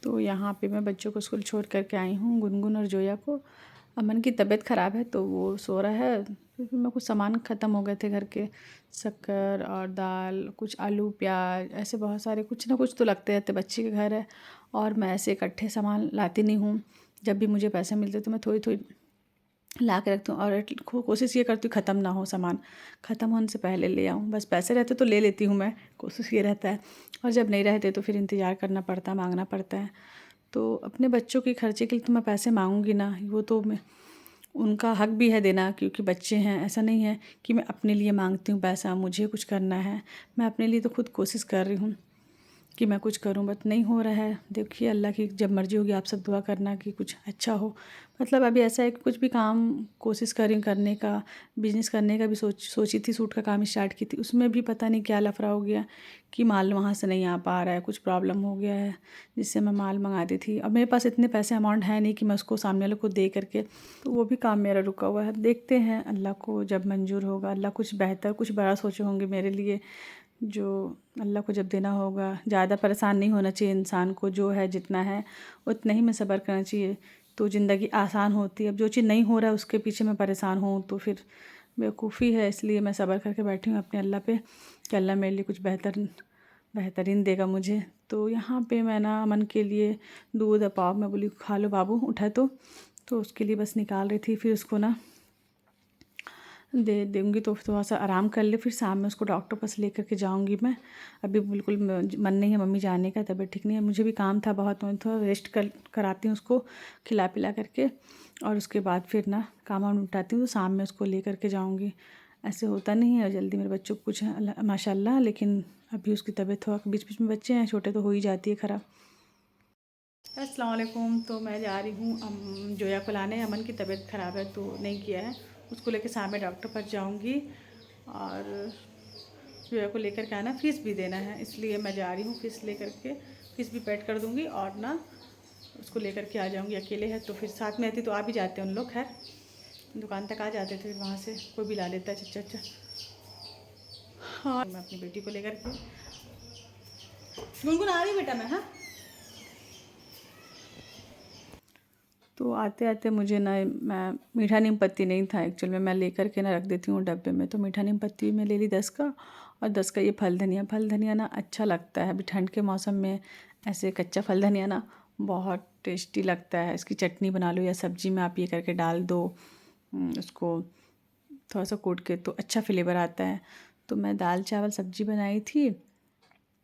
तो यहाँ पे मैं बच्चों को स्कूल छोड़ कर के आई हूँ, गुनगुन और जोया को। अमन की तबीयत ख़राब है तो वो सो रहा है। फिर मैं कुछ सामान ख़त्म हो गए थे घर के, शक्कर और दाल, कुछ आलू प्याज, ऐसे बहुत सारे कुछ ना कुछ तो लगते रहते, बच्चे के घर है। और मैं ऐसे इकट्ठे सामान लाती नहीं हूँ, जब भी मुझे पैसे मिलते तो मैं थोड़ी थोड़ी ला के रखती हूँ। और कोशिश ये करती हूँ ख़त्म ना हो सामान, ख़त्म होने से पहले ले आऊँ। बस पैसे रहते तो ले लेती हूँ मैं, कोशिश ये रहता है। और जब नहीं रहते तो फिर इंतज़ार करना पड़ता है, मांगना पड़ता है। तो अपने बच्चों के खर्चे के लिए तो मैं पैसे मांगूंगी ना, वो तो मैं, उनका हक भी है देना, क्योंकि बच्चे हैं। ऐसा नहीं है कि मैं अपने लिए मांगती हूँ पैसा, मुझे कुछ करना है। मैं अपने लिए तो खुद कोशिश कर रही हूँ कि मैं कुछ करूं, बट नहीं हो रहा है। देखिए अल्लाह की जब मर्ज़ी होगी, आप सब दुआ करना कि कुछ अच्छा हो। मतलब अभी ऐसा है कि कुछ भी काम कोशिश कर रही हूँ करने का, बिज़नेस करने का भी सोची थी, सूट का काम स्टार्ट की थी, उसमें भी पता नहीं क्या लफड़ा हो गया कि माल वहाँ से नहीं आ पा रहा है, कुछ प्रॉब्लम हो गया है जिससे मैं माल मंगाती थी। अब मेरे पास इतने पैसे अमाउंट है नहीं कि मैं उसको सामने वाले को दे करके, तो वो भी काम मेरा रुका हुआ है। देखते हैं अल्लाह को जब मंजूर होगा, अल्लाह कुछ बेहतर कुछ बड़ा सोचे होंगे मेरे लिए, जो अल्लाह को जब देना होगा। ज़्यादा परेशान नहीं होना चाहिए इंसान को, जो है जितना है उतना ही में सब्र करना चाहिए, तो ज़िंदगी आसान होती है। अब जो चीज़ नहीं हो रहा है उसके पीछे मैं परेशान हूँ तो फिर बेवकूफ़ी है। इसलिए मैं सब्र करके बैठी हूँ अपने अल्लाह पे कि अल्लाह मेरे लिए कुछ बेहतरीन देगा मुझे। तो यहाँ पे मैं ना अमन के लिए दूध और पाव, मैं बोली खा लो बाबू, उठा तो उसके लिए बस निकाल रही थी। फिर उसको ना दे दूँगी तो थोड़ा सा आराम कर ले, फिर शाम में उसको डॉक्टर पास ले करके जाऊँगी मैं। अभी बिल्कुल मन नहीं है मम्मी जाने का, तबीयत ठीक नहीं है, मुझे भी काम था बहुत, मैं थोड़ा रेस्ट कराती हूँ उसको खिला पिला करके, और उसके बाद फिर ना काम वाम निपटाती हूँ, तो शाम में उसको ले करके जाऊँगी। ऐसे होता नहीं है जल्दी मेरे बच्चों को कुछ माशाल्लाह, लेकिन अभी उसकी तबीयत थोड़ा, बीच बीच में बच्चे हैं छोटे तो हो ही जाती है ख़राब। अस्सलाम वालेकुम। तो मैं जा रही हूँ जोया को लाने। अमन की तबीयत ख़राब है तो नहीं किया है, उसको लेकर शाम में डॉक्टर पास जाऊँगी। और जोया को लेकर के आना, फ़ीस भी देना है, इसलिए मैं जा रही हूँ। फ़ीस लेकर के फ़ीस भी पेड कर दूँगी और ना उसको लेकर के आ जाऊँगी। अकेले है तो फिर साथ में रहती तो आ भी जाते उन लोग, खैर दुकान तक आ जाते थे, फिर वहाँ से कोई भी ला लेता है। अच्छा। हाँ मैं अपनी बेटी को लेकर के, गुनगुन आ रही बेटा मैं, हाँ। तो आते आते मुझे ना, मैं मीठा नीम पत्ती नहीं था एक्चुअल में, मैं लेकर के ना रख देती हूँ डब्बे में। तो मीठा नीम पत्ती मैं ले ली 10 का, और 10 का ये फल धनिया ना अच्छा लगता है अभी ठंड के मौसम में। ऐसे कच्चा फल धनिया ना बहुत टेस्टी लगता है, इसकी चटनी बना लो या सब्जी में आप ये करके डाल दो, उसको थोड़ा सा कूट के, तो अच्छा फ्लेवर आता है। तो मैं दाल चावल सब्जी बनाई थी,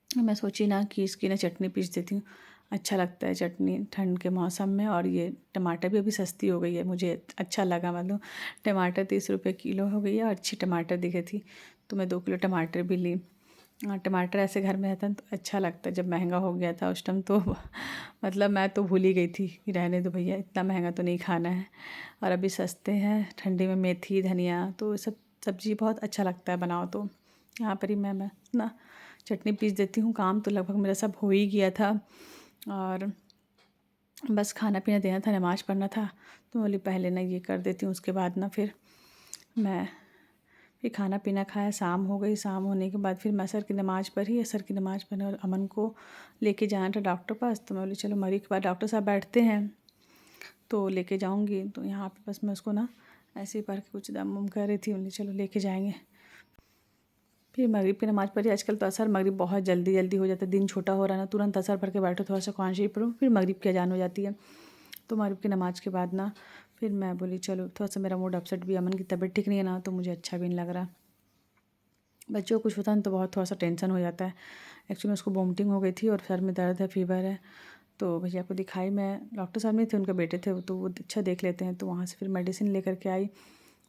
मैं सोची ना कि इसकी ना चटनी पीस देती हूँ, अच्छा लगता है चटनी ठंड के मौसम में। और ये टमाटर भी अभी सस्ती हो गई है, मुझे अच्छा लगा। मतलब टमाटर 30 रुपये किलो हो गई है, और अच्छी टमाटर दिखी थी तो मैं 2 किलो टमाटर भी ली। टमाटर ऐसे घर में रहता है तो अच्छा लगता है। जब महंगा हो गया था उस टाइम तो मतलब मैं तो भूल ही गई थी कि रहने दो भैया, इतना महंगा तो नहीं खाना है। और अभी सस्ते हैं, ठंडी में मेथी धनिया तो सब सब्ज़ी बहुत अच्छा लगता है बनाओ तो। यहाँ पर ही मैं ना चटनी पीस देती हूँ। काम तो लगभग मेरा सब हो ही गया था, और बस खाना पीना देना था, नमाज़ पढ़ना था, तो बोली पहले ना ये कर देती हूँ, उसके बाद ना फिर मैं फिर खाना पीना खाया, शाम हो गई। शाम होने के बाद फिर मैं असर की नमाज़ पढ़ी, असर की नमाज़ पढ़ने और अमन को लेके जाना था डॉक्टर पास। तो मैं बोली चलो मगरिब के बाद डॉक्टर साहब बैठते हैं तो लेके जाऊँगी। तो यहाँ पे बस मैं उसको ना ऐसे ही पढ़ के कुछ दम वम कर रही थी, बोली चलो लेके जाएंगे। फिर मगरिब की नमाज़ पढ़ी। आजकल तो असर मगरिब बहुत जल्दी जल्दी हो जाता है, दिन छोटा हो रहा है ना, तुरंत असर पढ़ के बैठो, थोड़ा सा कुरान शरीफ पढ़ो, फिर मगरिब की अजान हो जाती है। तो मगरिब की नमाज़ के बाद ना फिर मैं बोली चलो, थोड़ा सा मेरा मूड अपसेट भी, अमन की तबीयत ठीक नहीं है ना, तो मुझे अच्छा भी नहीं लग रहा। बच्चों को कुछ होता है तो बहुत थोड़ा सा टेंशन हो जाता है। एक्चुअली में उसको वोमिटिंग हो गई थी और सर में दर्द है, फीवर है। तो भैया को दिखाई, मैं डॉक्टर साहब नहीं थे, उनके बेटे थे, तो वो अच्छा देख लेते हैं। तो वहाँ से फिर मेडिसिन लेकर के आई।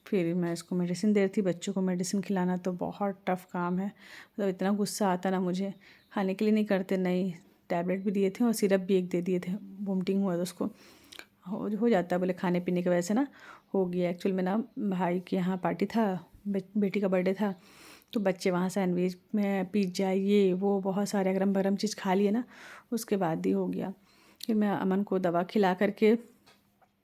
फिर मैं इसको मेडिसिन दे रही थी। बच्चों को मेडिसिन खिलाना तो बहुत टफ़ काम है, मतलब इतना गुस्सा आता ना मुझे, खाने के लिए नहीं करते, नहीं टैबलेट भी दिए थे और सिरप भी एक दे दिए थे। वोमिटिंग हुआ तो उसको हो जाता है, बोले खाने पीने की वजह से ना हो गया। एक्चुअल में ना भाई के यहाँ पार्टी था, बेटी का बर्थडे था, तो बच्चे वहाँ सैंडविच में पिज्ज़ा ये वो बहुत सारे गरम गरम चीज़ खा लिए ना, उसके बाद ही हो गया। फिर मैं अमन को दवा खिला करके,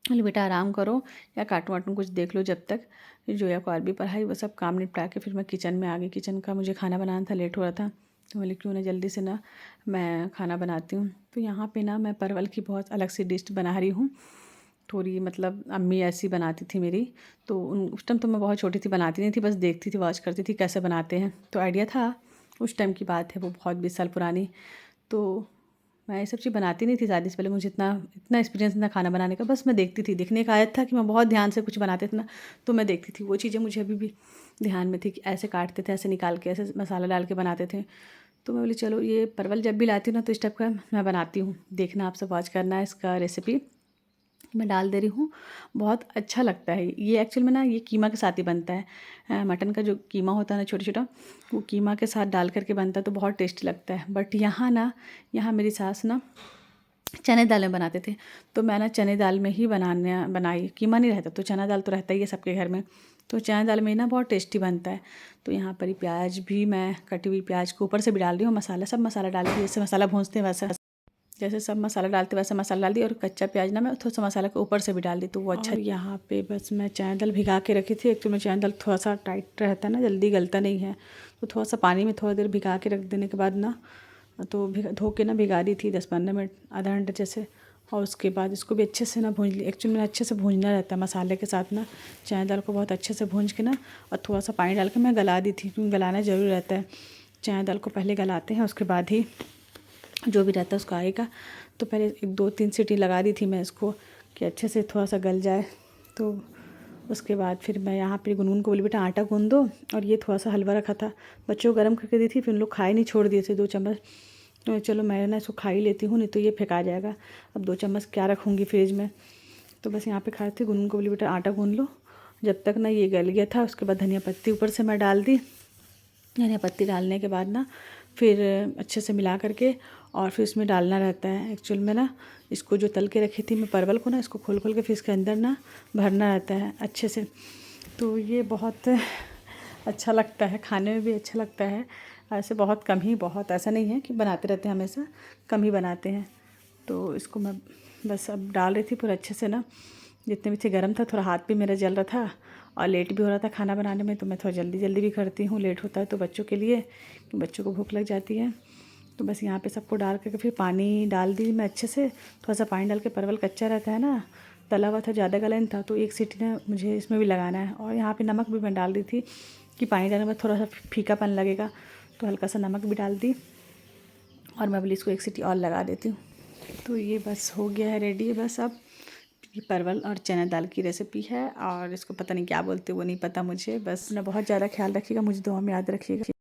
बोले बेटा आराम करो या कार्टून वाटून कुछ देख लो जब तक। फिर जोया को अरबी पढ़ाई, वो सब काम निपटा के फिर मैं किचन में आ गई। किचन का मुझे खाना बनाना था, लेट हो रहा था, तो बोले क्यों ना जल्दी से ना मैं खाना बनाती हूँ। तो यहाँ पे ना मैं परवल की बहुत अलग सी डिश बना रही हूँ। थोड़ी मतलब अम्मी ऐसी बनाती थी मेरी, तो उस टाइम तो मैं बहुत छोटी थी, बनाती नहीं थी, बस देखती थी, वॉच करती थी कैसे बनाते हैं। तो आइडिया था, उस टाइम की बात है वो, बहुत 20 साल पुरानी। तो मैं ये सब चीज़ बनाती नहीं थी शादी से पहले, मुझे इतना इतना एक्सपीरियंस ना खाना बनाने का, बस मैं देखती थी। देखने का आदत था कि मैं बहुत ध्यान से कुछ बनाते थे ना, तो मैं देखती थी। वो चीज़ें मुझे अभी भी ध्यान में थी कि ऐसे काटते थे, ऐसे निकाल के, ऐसे मसाला डाल के बनाते थे। तो मैं बोली चलो ये परवल जब भी लाती हूँ ना तो इस टाइप का मैं बनाती हूँ, देखना आप सब वॉच करना है इसका रेसिपी। मैं डाल दे रही हूँ, बहुत अच्छा लगता है ये। एक्चुअल में ना ये कीमा के साथ ही बनता है। मटन का जो कीमा होता है ना छोटा छोटा, वो कीमा के साथ डाल करके बनता है तो बहुत टेस्टी लगता है। बट यहाँ ना, यहाँ मेरी सास ना चने दाल में बनाते थे, तो मैं ना चने दाल में ही बनाई। कीमा नहीं रहता तो चना दाल तो रहता ही है सबके घर में, तो चना दाल में ही ना बहुत टेस्टी बनता है। तो यहाँ पर ही प्याज भी मैं कटी हुई प्याज को ऊपर से भी डाल रही हूँ, मसाला सब मसाला डाल दी, जैसे मसाला भूनते हैं वैसा, जैसे सब मसाला डालते वैसा मसाला डाल दी। और कच्चा प्याज ना मैं थोड़ा सा मसाला के ऊपर से भी डाल दी, तो वो अच्छा। और यहाँ पे बस मैं चना दाल भिगा के रखी थी। एक्चुअली में चना दाल थोड़ा सा टाइट रहता है ना, जल्दी गलता नहीं है, तो थोड़ा सा पानी में थोड़ा देर भिगा के रख देने के बाद ना, तो धो के ना भिगा दी थी 10-15 मिनट, आधा घंटे जैसे। और उसके बाद इसको भी अच्छे से ना भून ली। एक्चुअली में अच्छे से भूनना रहता है मसाले के साथ ना, चना दाल को बहुत अच्छे से भून के ना, और थोड़ा सा पानी डाल के मैं गला दी थी, क्योंकि गलाना ज़रूरी रहता है। चना दाल को पहले गलाते हैं, उसके बाद ही जो भी रहता है उसको आएगा। तो पहले 1-2-3 सीटी लगा दी थी मैं इसको, कि अच्छे से थोड़ा सा गल जाए। तो उसके बाद फिर मैं यहाँ पे गुनगुन को बोली बेटा आटा गूँध दो, और ये थोड़ा सा हलवा रखा था, बच्चों को गर्म करके दी थी, फिर उन लोग खाए नहीं, छोड़ दिए थे 2 चम्मच। तो चलो मैं ना इसको खा ही लेती हूँ, नहीं तो ये फेंका जाएगा, अब 2 चम्मच क्या रखूँगी फ्रिज में। तो बस यहाँ पे खाए थे। गुनगुन को बोली बेटा आटा गूँध लो। जब तक ना ये गल गया था, उसके बाद धनिया पत्ती ऊपर से मैं डाल दी। धनिया पत्ती डालने के बाद ना फिर अच्छे से मिला करके, और फिर इसमें डालना रहता है। एक्चुअल में ना इसको जो तल के रखी थी मैं परवल को ना, इसको खोल खोल के फिर इसके अंदर ना भरना रहता है अच्छे से। तो ये बहुत अच्छा लगता है, खाने में भी अच्छा लगता है। ऐसे बहुत कम ही, बहुत ऐसा नहीं है कि बनाते रहते हैं हमेशा, कम ही बनाते हैं। तो इसको मैं बस अब डाल रही थी पूरा अच्छे से ना, जितने भी थे। गर्म था, थोड़ा हाथ भी मेरा जल रहा था, और लेट भी हो रहा था खाना बनाने में, तो मैं थोड़ा जल्दी जल्दी भी करती हूँ, लेट होता है तो बच्चों के लिए, बच्चों को भूख लग जाती है। तो बस यहाँ पे सबको डाल करके फिर पानी डाल दी मैं अच्छे से, थोड़ा सा पानी डाल के। परवल कच्चा रहता है ना, तला हुआ था, ज़्यादा गला नहीं था, तो 1 सीटी ना मुझे इसमें भी लगाना है। और यहाँ पे नमक भी मैं डाल दी थी, कि पानी डालने में थोड़ा सा फीकापन लगेगा, तो हल्का सा नमक भी डाल दी। और मैं बोली इसको 1 सीटी और लगा देती हूँ। तो ये बस हो गया है रेडी। बस अब ये परवल और चना दाल की रेसिपी है, और इसको पता नहीं क्या बोलते वो नहीं पता मुझे। बस अपना बहुत ज़्यादा ख्याल रखिएगा, मुझे दुआ में याद रखिएगा।